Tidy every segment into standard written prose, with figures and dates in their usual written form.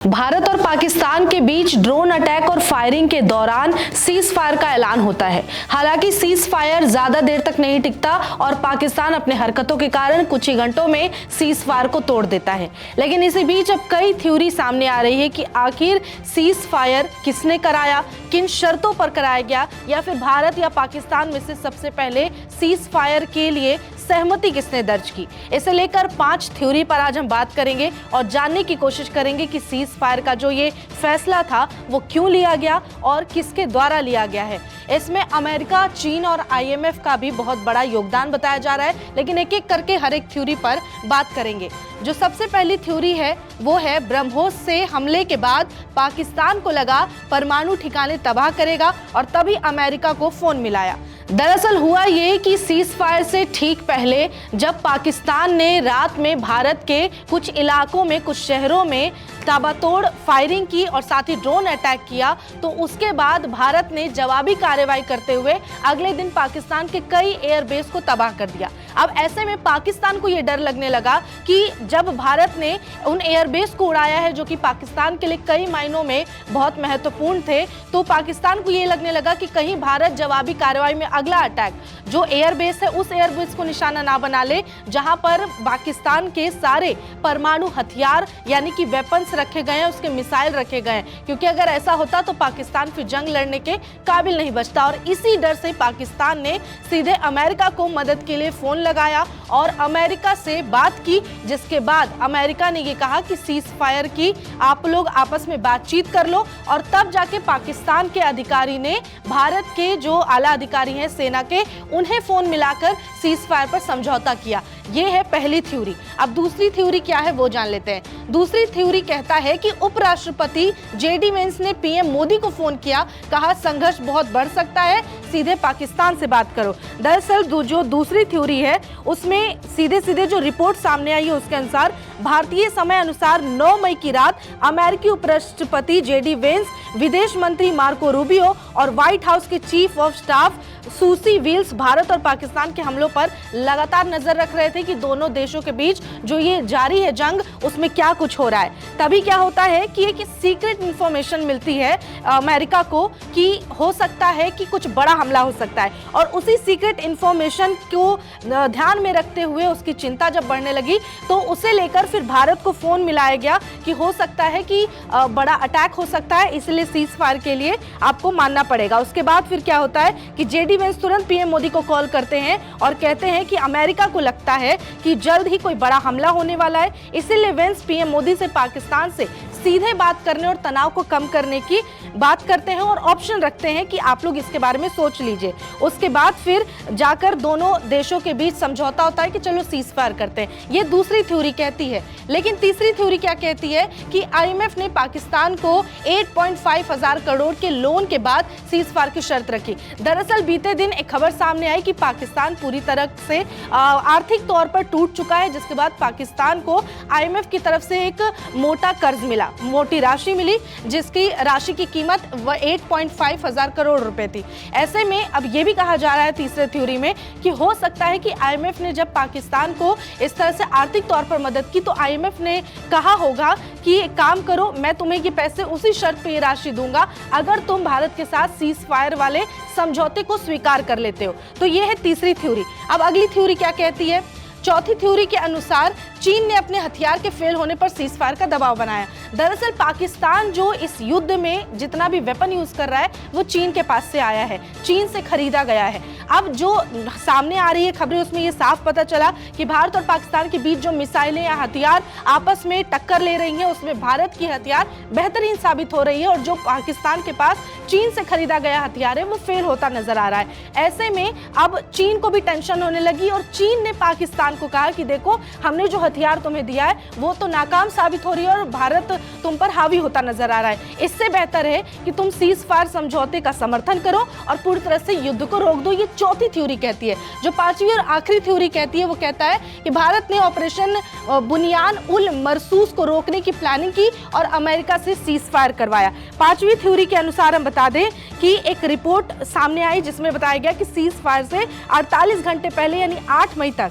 भारत और पाकिस्तान के बीच drone attack और फायरिंग के दौरान सीज फायर का ऐलान होता है। हालांकि सीज फायर ज्यादा देर तक नहीं टिकता और पाकिस्तान अपने हरकतों के कारण कुछ ही घंटों में सीज फायर को तोड़ देता है। लेकिन इसी बीच अब कई थ्योरी सामने आ रही है कि आखिर सीज फायर किसने कराया, किन शर्तों पर कराया गया, या फिर भारत या पाकिस्तान में से सबसे पहले सीज फायर के लिए सहमति किसने दर्ज की। इसे लेकर 5 थ्योरी पर आज हम बात करेंगे और जानने की कोशिश करेंगे कि सीज फायर का जो ये फैसला था वो क्यों लिया गया और किसके द्वारा लिया गया है। इसमें अमेरिका, चीन और IMF का भी बहुत बड़ा योगदान बताया जा रहा है, लेकिन एक एक करके हर एक थ्योरी पर बात करेंगे। जो सबसे पहली थ्योरी है वो है ब्रह्मोस से हमले के बाद पाकिस्तान को लगा परमाणु ठिकाने तबाह करेगा और तभी अमेरिका को फोन मिलाया। दरअसल हुआ ये कि सीज फायर से ठीक पहले जब पाकिस्तान ने रात में भारत के कुछ इलाकों में, कुछ शहरों में ताबड़तोड़ फायरिंग की और साथ ही ड्रोन अटैक किया, तो उसके बाद भारत ने जवाबी कार्रवाई करते हुए अगले दिन पाकिस्तान के कई एयरबेस को तबाह कर दिया। अब ऐसे में पाकिस्तान को ये डर लगने लगा कि जब भारत ने उन एयरबेस को उड़ाया है जो कि पाकिस्तान के लिए कई मायनों में बहुत महत्वपूर्ण थे, तो पाकिस्तान को ये लगने लगा कि कहीं भारत जवाबी कार्रवाई में अगला अटैक जो एयरबेस है उस एयरबेस को निशाना ना बना ले जहां पर पाकिस्तान के सारे परमाणु हथियार यानी कि वेपन्स रखे गए हैं, उसके मिसाइल रखे गए हैं, क्योंकि अगर ऐसा होता तो पाकिस्तान फिर जंग लड़ने के काबिल नहीं बचता। और इसी डर से पाकिस्तान ने सीधे अमेरिका को मदद के लिए फोन लगाया और अमेरिका से बात की, जिसके बाद अमेरिका ने ये कहा कि सीज फायर की आप लोग आपस में बातचीत कर लो, और तब जाके पाकिस्तान के अधिकारी ने भारत के जो आला अधिकारी हैं सेना के, उन्हें फोन मिलाकर सीज फायर पर समझौता किया। ये है पहली थ्योरी। अब दूसरी थ्योरी क्या है वो जान लेते हैं। दूसरी थ्योरी कहता है कि उपराष्ट्रपति JD वेंस ने PM मोदी को फोन किया, कहा संघर्ष बहुत बढ़ सकता है, सीधे पाकिस्तान से बात करो। दरअसल जो दूसरी थ्योरी है उसमें सीधे सीधे जो रिपोर्ट सामने आई है उसके अनुसार भारतीय समय अनुसार 9 मई की रात अमेरिकी उपराष्ट्रपति JD वेंस, विदेश मंत्री मार्को रूबियो और व्हाइट हाउस के chief of staff Susie Wiles Bharat और पाकिस्तान के हमलों पर लगातार नजर रख रहे थे कि दोनों देशों के बीच जो ये जारी है जंग उसमें क्या कुछ हो रहा है। तभी क्या होता है कि एक सीक्रेट इंफॉर्मेशन मिलती है अमेरिका को कि हो सकता है कि कुछ बड़ा हमला हो सकता है, और उसी सीक्रेट इंफॉर्मेशन को ध्यान में रखते हुए उसकी चिंता जब बढ़ने लगी तो उसे लेकर फिर भारत को फोन मिलाया गया कि हो सकता है कि बड़ा अटैक हो सकता है, इसलिए सीज फायर के लिए आपको मानना पड़ेगा। उसके बाद फिर क्या होता है कि JD वेंस तुरंत PM मोदी को कॉल करते हैं और कहते हैं कि अमेरिका को लगता है कि जल्द ही कोई बड़ा हमला होने वाला है, इसीलिए वेंस PM मोदी से पाकिस्तान से सीधे बात करने और तनाव को कम करने की बात करते हैं और ऑप्शन रखते हैं कि आप लोग इसके बारे में सोच लीजिए। उसके बाद फिर जाकर दोनों देशों के बीच समझौता होता है कि चलो सीज फायर करते हैं। ये दूसरी थ्योरी कहती है। लेकिन तीसरी थ्योरी क्या कहती है कि IMF ने पाकिस्तान को 8.5 हजार करोड़ के लोन के बाद सीज फायर की शर्त रखी। दरअसल बीते दिन एक खबर सामने आई कि पाकिस्तान पूरी तरह से आर्थिक तौर पर टूट चुका है, जिसके बाद पाकिस्तान को IMF की तरफ से एक मोटा कर्ज मिला, मोटी राशि मिली, जिसकी राशि की कीमत 8.5 हजार करोड़ रुपए थी। ऐसे में अब यह भी कहा जा रहा है तीसरे थ्योरी में कि हो सकता है कि IMF ने जब पाकिस्तान को इस तरह से आर्थिक तौर पर मदद की तो IMF ने कहा होगा कि एक काम करो, मैं तुम्हें ये पैसे उसी शर्त पे ये राशि दूंगा अगर तुम भारत के साथ सीज फायर वाले समझौते को स्वीकार कर लेते हो। तो ये है तीसरी थ्योरी। अब अगली थ्योरी क्या कहती है? चौथी थ्योरी के अनुसार चीन ने अपने हथियार के फेल होने पर सीज फायर का दबाव बनाया। दरअसल पाकिस्तान जो इस युद्ध में जितना भी वेपन यूज कर रहा है वो चीन के पास से आया है, चीन से खरीदा गया है। अब जो सामने आ रही है खबरें उसमें ये साफ पता चला कि भारत और पाकिस्तान के बीच जो मिसाइलें या हथियार आपस में टक्कर ले रही हैं उसमें भारत की हथियार बेहतरीन साबित हो रही है और जो पाकिस्तान के पास चीन से खरीदा गया हथियार है वो फेल होता नजर आ रहा है। ऐसे में अब चीन को भी टेंशन होने लगी और चीन ने पाकिस्तान को कहा कि देखो हमने जो हथियार तुम्हें दिया है वो तो नाकाम साबित हो रही है और भारत तुम पर हावी होता नजर आ रहा है। इससे बेहतर है कि तुम सीज फायर समझौते का समर्थन करो और पूरी तरह से युद्ध को रोक दो। ये चौथी थ्योरी कहती है। जो पांचवी और आखिरी थ्योरी कहती है वो कहता है कि भारत ने ऑपरेशन बुनियान उल मरसूस को रोकने की प्लानिंग की और अमेरिका से सीज फायर करवाया। पांचवी थ्योरी के अनुसार हम बता दें कि एक रिपोर्ट सामने आई जिसमें बताया गया कि सीज फायर से 48 घंटे पहले यानी 8 मई तक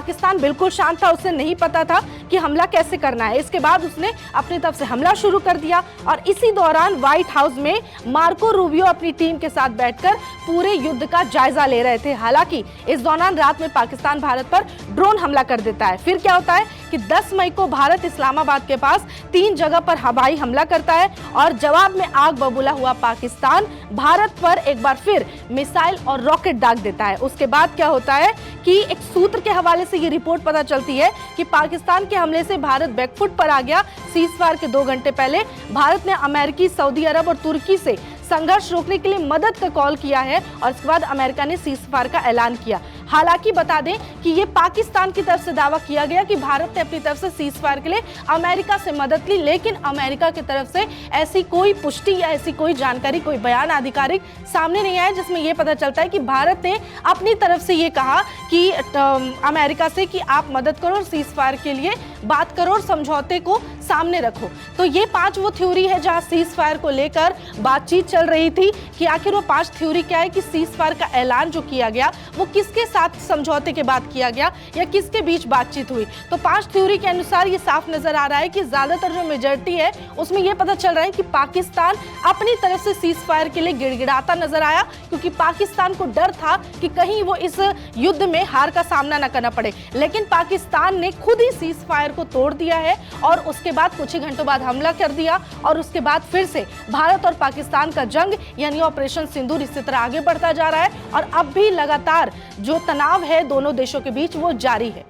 पाकिस्तान बिल्कुल शांत था, उसे नहीं पता था कि हमला कैसे करना है। इसके बाद उसने अपनी तरफ से हमला शुरू कर दिया और इसी दौरान व्हाइट हाउस में मार्को रूबियो अपनी टीम के साथ बैठकर पूरे युद्ध का जायजा ले रहे थे। हालांकि इस दौरान रात में पाकिस्तान भारत पर ड्रोन हमला कर देता है। फिर क्या होता है कि 10 मई को भारत इस्लामाबाद के पास 3 जगह पर हवाई हमला करता है और जवाब में आग बबूला हुआ पाकिस्तान भारत पर एक बार फिर मिसाइल और रॉकेट दाग देता है। उसके बाद क्या होता है कि एक सूत्र के हवाले से ये रिपोर्ट पता चलती है कि पाकिस्तान के हमले से भारत बैकफुट पर आ गया। सीज़फायर के 2 घंटे पहले भारत ने अमेरिकी, सऊदी अरब और तुर्की से संघर्ष रोकने के लिए मदद का कॉल किया है और इसके बाद अमेरिका ने सीज़फायर का ऐलान किया। हालांकि बता दें कि ये पाकिस्तान की तरफ से दावा किया गया कि भारत ने अपनी तरफ से सीज़फायर के लिए अमेरिका से मदद ली, लेकिन अमेरिका की तरफ से ऐसी कोई पुष्टि या ऐसी कोई जानकारी, कोई बयान आधिकारिक सामने नहीं आया जिसमें यह पता चलता है कि भारत ने अपनी तरफ से ये कहा कि अमेरिका से कि आप मदद करो और सीज़फायर के लिए बात करो और समझौते को सामने रखो। तो ये 5 वो थ्योरी है जहां सीज़फायर को लेकर बातचीत चल रही थी कि आखिर वो 5 थ्योरी क्या है कि सीज़फायर का ऐलान जो किया गया वो किसके साथ समझौते के बाद किया गया या किसके बीच बातचीत हुई। तो 5 थ्योरी के अनुसार ये साफ नजर आ रहा है कि ज्यादातर जो मेजॉरिटी है उसमें यह पता चल रहा है कि पाकिस्तान अपनी तरफ से सीज़फायर के लिए गिड़गिड़ाता नजर आया, क्योंकि पाकिस्तान को डर था कि कहीं वो इस युद्ध में हार का सामना न करना पड़े। लेकिन पाकिस्तान ने खुद ही सीज़फायर को तोड़ दिया है और उसके बाद कुछ ही घंटों बाद हमला कर दिया और उसके बाद फिर से भारत और पाकिस्तान का जंग यानी ऑपरेशन सिंदूर इसी तरह आगे बढ़ता जा रहा है और अब भी लगातार जो तनाव है दोनों देशों के बीच वो जारी है।